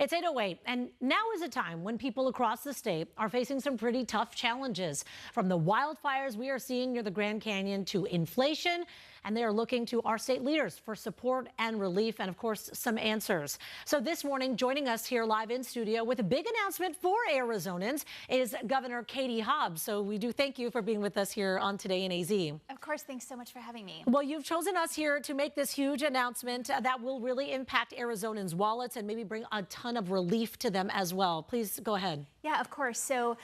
It's 8:08, and now is a time when people across the state are facing some pretty tough challenges. From the wildfires we are seeing near the Grand Canyon to inflation, and they are looking to our state leaders for support and relief and, of course, some answers. So this morning, joining us here live in studio with a big announcement for Arizonans is Governor Katie Hobbs. So we do thank you for being with us here on Today in AZ. Of course, thanks so much for having me. Well, you've chosen us here to make this huge announcement that will really impact Arizonans' wallets and maybe bring a ton of relief to them as well. Please go ahead. Yeah, of course. So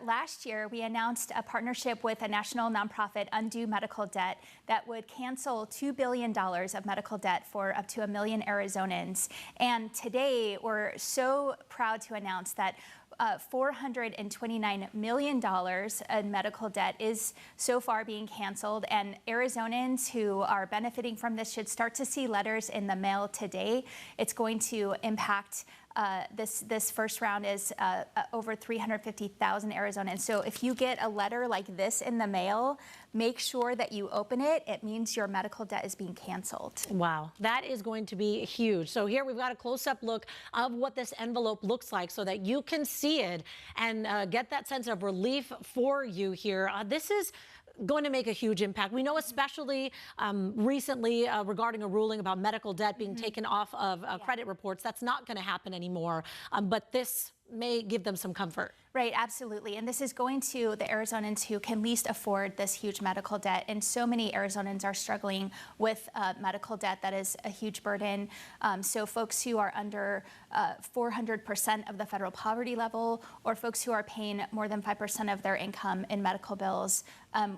last year, we announced a partnership with a national nonprofit, Undo Medical Debt, that would cancel $2 billion of medical debt for up to 1 million Arizonans. And today, we're so proud to announce that $429 million in medical debt is so far being canceled, and Arizonans who are benefiting from this should start to see letters in the mail today. It's going to impact this first round is over 350,000 Arizonans. So if you get a letter like this in the mail, make sure that you open it. It means your medical debt is being canceled. Wow, that is going to be huge. So here we've got a close-up look of what this envelope looks like so that you can see it and get that sense of relief for you here. This is going to make a huge impact. We know especially recently regarding a ruling about medical debt being taken off of credit reports. That's not going to happen anymore, but this may give them some comfort. Right, absolutely. And this is going to the Arizonans who can least afford this huge medical debt. And so many Arizonans are struggling with medical debt that is a huge burden. So folks who are under 400% of the federal poverty level, or folks who are paying more than 5% of their income in medical bills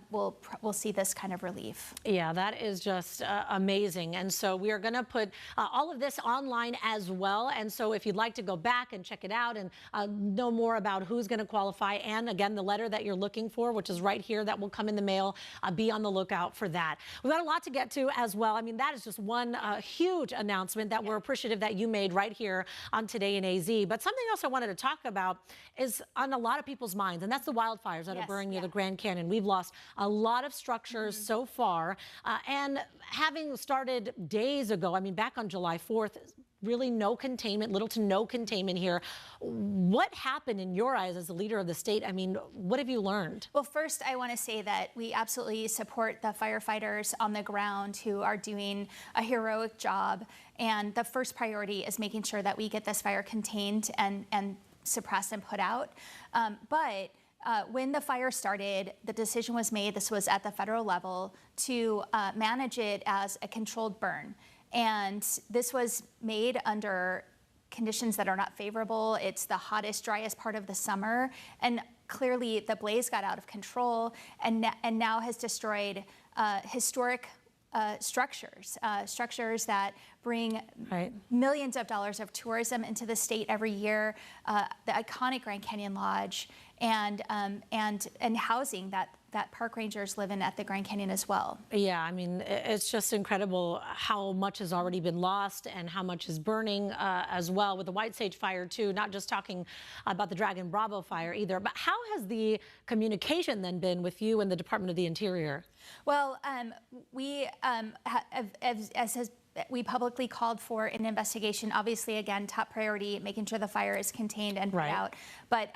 will see this kind of relief. Yeah, that is just amazing. And so we are going to put all of this online as well. And so if you'd like to go back and check it out and know more about who's going to qualify, and again, the letter that you're looking for, which is right here, that will come in the mail, be on the lookout for that. We've got a lot to get to as well. I mean, that is just one huge announcement that we're appreciative that you made right here on Today in AZ. But something else I wanted to talk about is on a lot of people's minds, and that's the wildfires that are burning near the Grand Canyon. We've lost a lot of structures so far, and having started days ago, I mean, back on July 4th, really no containment, little to no containment here. What happened in your eyes as the leader of the state? I mean, what have you learned? Well, first, I want to say that we absolutely support the firefighters on the ground who are doing a heroic job. And the first priority is making sure that we get this fire contained and suppressed and put out. When the fire started, the decision was made, this was at the federal level, to manage it as a controlled burn. And this was made under conditions that are not favorable. It's the hottest, driest part of the summer. And clearly the blaze got out of control and now has destroyed historic structures that bring millions of dollars of tourism into the state every year, the iconic Grand Canyon Lodge, and housing that park rangers live in at the Grand Canyon as well. Yeah, I mean, it's just incredible how much has already been lost and how much is burning as well with the White Sage fire too, not just talking about the Dragon Bravo fire either, but how has the communication then been with you and the Department of the Interior? Well, we we publicly called for an investigation. Obviously, again, top priority, making sure the fire is contained and put out. But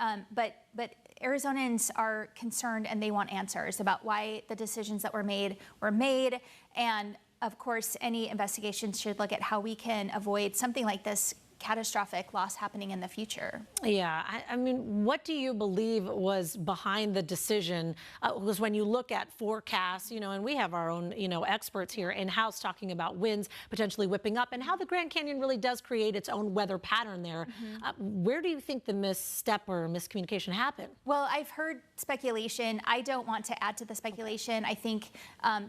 Arizonans are concerned and they want answers about why the decisions that were made. And of course, any investigation should look at how we can avoid something like this catastrophic loss happening in the future. Yeah, I mean, what do you believe was behind the decision? Because when you look at forecasts, you know, and we have our own, you know, experts here in-house talking about winds potentially whipping up and how the Grand Canyon really does create its own weather pattern there. Where do you think the misstep or miscommunication happened? Well, I've heard speculation. I don't want to add to the speculation. I think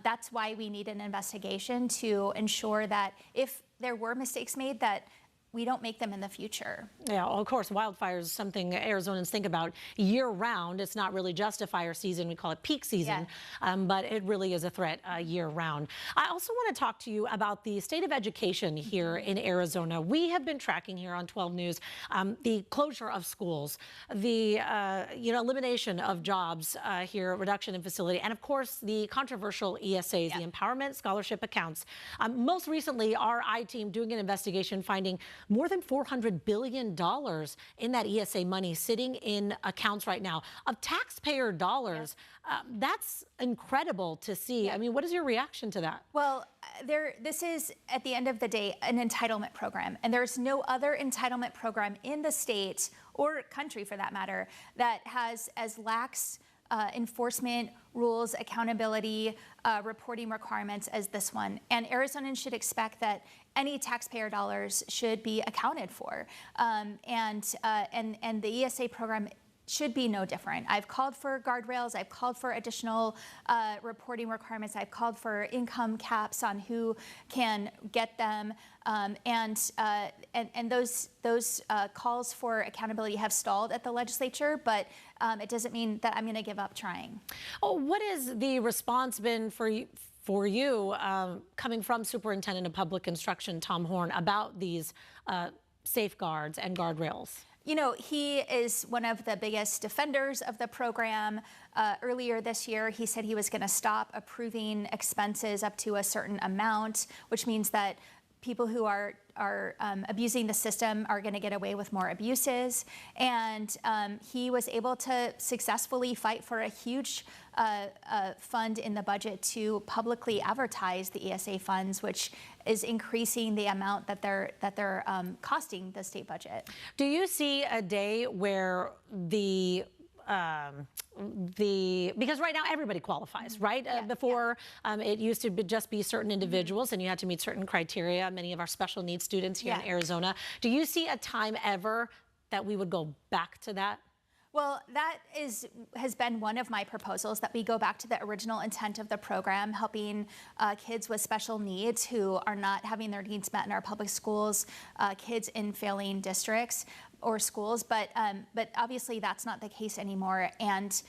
that's why we need an investigation to ensure that if there were mistakes made, that we don't make them in the future. Yeah, well, of course, wildfires is something Arizonans think about year-round. It's not really just a fire season. We call it peak season, but it really is a threat year-round. I also want to talk to you about the state of education here in Arizona. We have been tracking here on 12 News the closure of schools, the elimination of jobs here, reduction in facility, and of course the controversial ESAs, the Empowerment Scholarship Accounts. Most recently, our I-team doing an investigation finding more than $400 billion in that ESA money sitting in accounts right now of taxpayer dollars. That's incredible to see. I mean, what is your reaction to that? Well, this is, at the end of the day, an entitlement program. And there's no other entitlement program in the state, or country for that matter, that has as lax enforcement rules, accountability, reporting requirements as this one. And Arizonans should expect that any taxpayer dollars should be accounted for. And the ESA program should be no different. I've called for guardrails. I've called for additional reporting requirements. I've called for income caps on who can get them. And those calls for accountability have stalled at the legislature, but it doesn't mean that I'm going to give up trying. Oh, what has the response been for you coming from Superintendent of Public Instruction Tom Horn about these safeguards and guardrails? You know, he is one of the biggest defenders of the program. Earlier this year, he said he was going to stop approving expenses up to a certain amount, which means that people who are abusing the system are going to get away with more abuses. And he was able to successfully fight for a huge fund in the budget to publicly advertise the ESA funds, which is increasing the amount that they're costing the state budget. Do you see a day where because right now everybody qualifies, right? Before it used to just be certain individuals and you had to meet certain criteria, many of our special needs students here in Arizona. Do you see a time ever that we would go back to that? Well, that has been one of my proposals, that we go back to the original intent of the program, helping kids with special needs who are not having their needs met in our public schools, kids in failing districts or schools, but obviously that's not the case anymore, and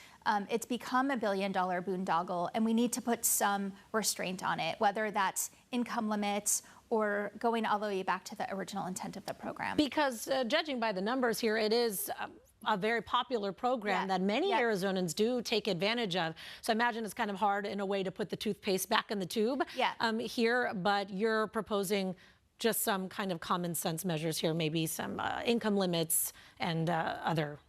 it's become $1 billion boondoggle, and we need to put some restraint on it, whether that's income limits or going all the way back to the original intent of the program. Because judging by the numbers here, it is a very popular program that many Arizonans do take advantage of. So I imagine it's kind of hard in a way to put the toothpaste back in the tube here, but you're proposing just some kind of common sense measures here, maybe some income limits and other.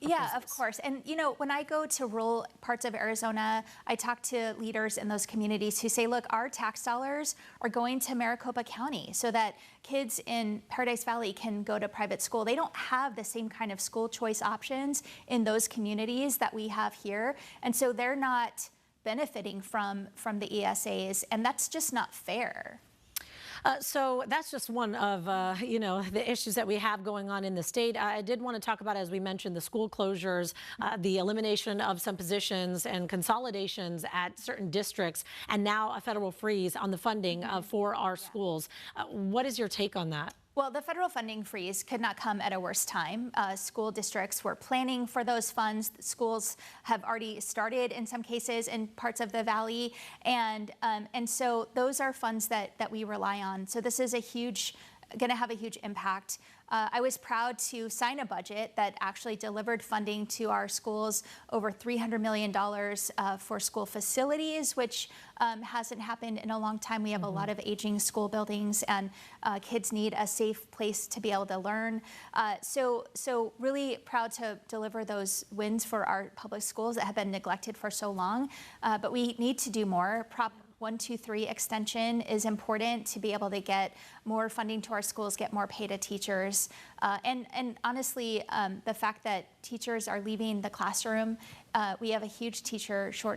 Yeah, of course. And, you know, when I go to rural parts of Arizona, I talk to leaders in those communities who say, look, our tax dollars are going to Maricopa County so that kids in Paradise Valley can go to private school. They don't have the same kind of school choice options in those communities that we have here. And so they're not benefiting from the ESAs, and that's just not fair. So that's just one of, you know, the issues that we have going on in the state. I did want to talk about, as we mentioned, the school closures, the elimination of some positions and consolidations at certain districts, and now a federal freeze on the funding for our schools. What is your take on that? Well, the federal funding freeze could not come at a worse time. School districts were planning for those funds. Schools have already started in some cases in parts of the valley. And so those are funds that we rely on. So this is going to have a huge impact. I was proud to sign a budget that actually delivered funding to our schools, over $300 million for school facilities, which hasn't happened in a long time. We have a lot of aging school buildings, and kids need a safe place to be able to learn. So really proud to deliver those wins for our public schools that have been neglected for so long. But we need to do more. Prop 123 extension is important to be able to get more funding to our schools, get more pay to teachers. And honestly, the fact that teachers are leaving the classroom, we have a huge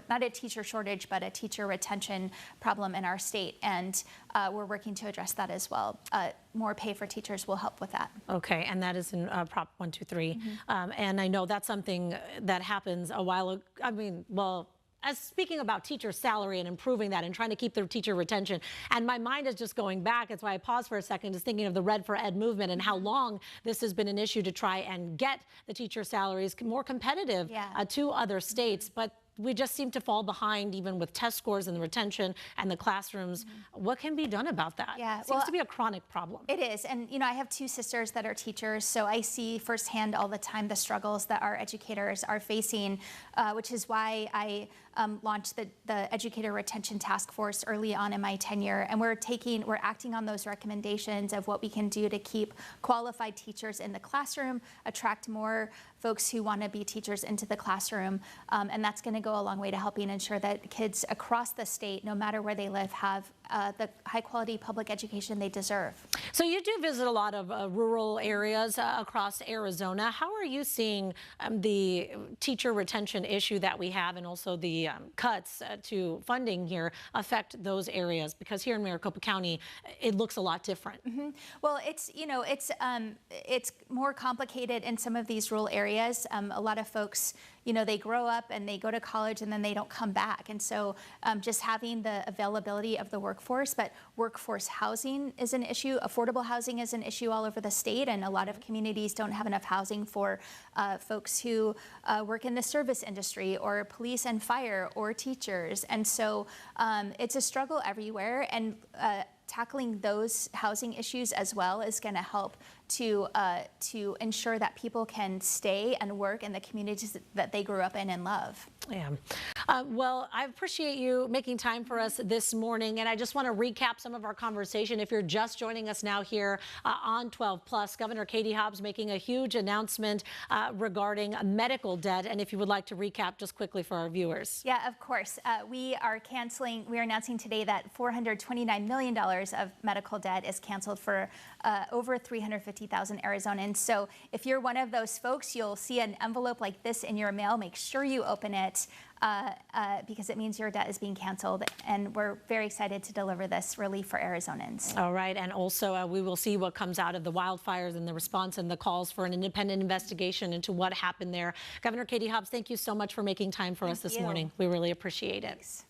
not a teacher shortage, but a teacher retention problem in our state. And we're working to address that as well. More pay for teachers will help with that. Okay, and that is in Prop 123. And I know that's something that happens a while ago. I mean, well, as speaking about teacher salary and improving that and trying to keep their teacher retention, and my mind is just going back. That's why I paused for a second, just thinking of the Red for Ed movement and how long this has been an issue to try and get the teacher salaries more competitive to other states. But we just seem to fall behind even with test scores and the retention and the classrooms. What can be done about that? Yeah, It seems to be a chronic problem. It is. And, I have two sisters that are teachers, so I see firsthand all the time the struggles that our educators are facing, which is why I launched the Educator Retention Task Force early on in my tenure. And we're acting on those recommendations of what we can do to keep qualified teachers in the classroom, attract more folks who want to be teachers into the classroom. And that's going to go a long way to helping ensure that kids across the state, no matter where they live, have the high quality public education they deserve. So you do visit a lot of rural areas across Arizona. How are you seeing the teacher retention issue that we have, and also the cuts to funding here affect those areas? Because here in Maricopa County, it looks a lot different. Well, it's more complicated in some of these rural areas. A lot of folks, they grow up and they go to college and then they don't come back. And so just having the availability of the workforce, but workforce housing is an issue. Affordable housing is an issue all over the state, and a lot of communities don't have enough housing for folks who work in the service industry or police and fire or teachers. And so it's a struggle everywhere, and tackling those housing issues as well is going to help to ensure that people can stay and work in the communities that they grew up in and love. Yeah. Well, I appreciate you making time for us this morning, and I just want to recap some of our conversation. If you're just joining us now here on 12 Plus, Governor Katie Hobbs making a huge announcement regarding medical debt. And if you would like to recap just quickly for our viewers. Yeah, of course. We are announcing today that $429 million of medical debt is canceled for over 350,000 Arizonans. So if you're one of those folks, you'll see an envelope like this in your mail. Make sure you open it because it means your debt is being canceled. And we're very excited to deliver this relief for Arizonans. All right. And also we will see what comes out of the wildfires and the response and the calls for an independent investigation into what happened there. Governor Katie Hobbs, thank you so much for making time for us this morning. We really appreciate it. Thanks.